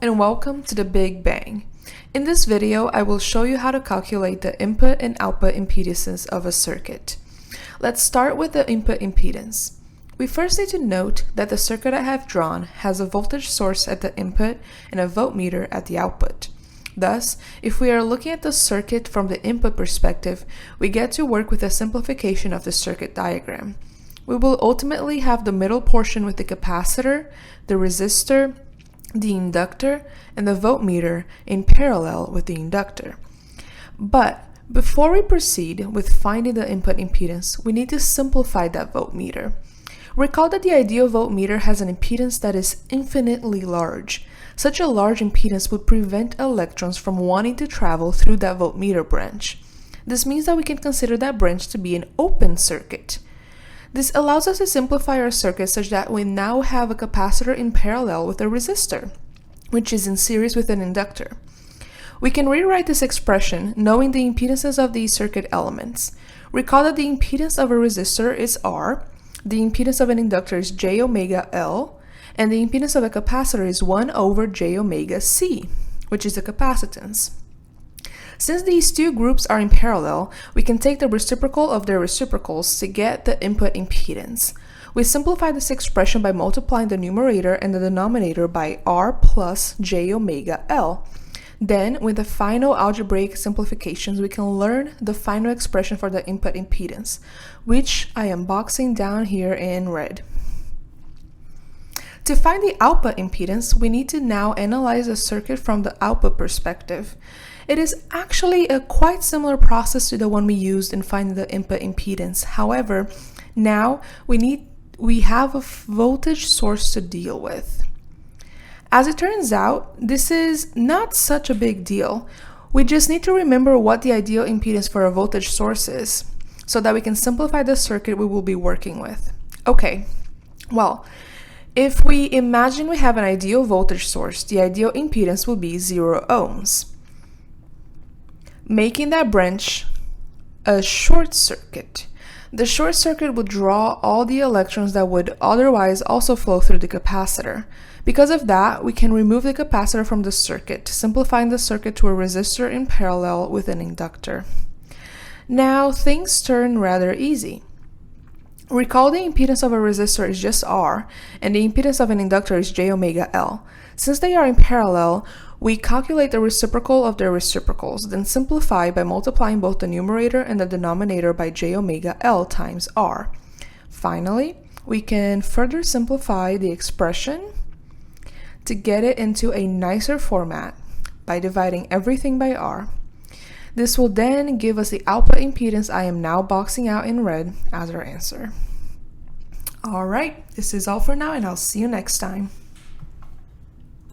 and welcome to the Big Bang. In this video, I will show you how to calculate the input and output impedances of a circuit. Let's start with the input impedance. We first need to note that the circuit I have drawn has a voltage source at the input and a voltmeter at the output. Thus, if we are looking at the circuit from the input perspective, we get to work with a simplification of the circuit diagram. We will ultimately have the middle portion with the capacitor, the resistor, the inductor, and the voltmeter in parallel with the inductor. But before we proceed with finding the input impedance, we need to simplify that voltmeter. Recall that the ideal voltmeter has an impedance that is infinitely large. Such a large impedance would prevent electrons from wanting to travel through that voltmeter branch. This means that we can consider that branch to be an open circuit. This allows us to simplify our circuit such that we now have a capacitor in parallel with a resistor, which is in series with an inductor. We can rewrite this expression knowing the impedances of these circuit elements. Recall that the impedance of a resistor is R, the impedance of an inductor is J omega L, and the impedance of a capacitor is 1 over J omega C, which is the capacitance. Since these two groups are in parallel, we can take the reciprocal of their reciprocals to get the input impedance. We simplify this expression by multiplying the numerator and the denominator by R plus J omega L. Then, with the final algebraic simplifications, we can learn the final expression for the input impedance, which I am boxing down here in red. To find the output impedance, we need to now analyze the circuit from the output perspective. It is actually a quite similar process to the one we used in finding the input impedance. However, now we have a voltage source to deal with. As it turns out, this is not such a big deal. We just need to remember what the ideal impedance for a voltage source is, so that we can simplify the circuit we will be working with. Okay, well, if we imagine we have an ideal voltage source, the ideal impedance will be 0 ohms, making that branch a short circuit. The short circuit would draw all the electrons that would otherwise also flow through the capacitor. Because of that, we can remove the capacitor from the circuit, simplifying the circuit to a resistor in parallel with an inductor. Now things turn rather easy. Recall the impedance of a resistor is just R, and the impedance of an inductor is J omega L. Since they are in parallel, we calculate the reciprocal of their reciprocals, then simplify by multiplying both the numerator and the denominator by J omega L times R. Finally, we can further simplify the expression to get it into a nicer format by dividing everything by R. This will then give us the output impedance I am now boxing out in red as our answer. Alright, this is all for now, and I'll see you next time.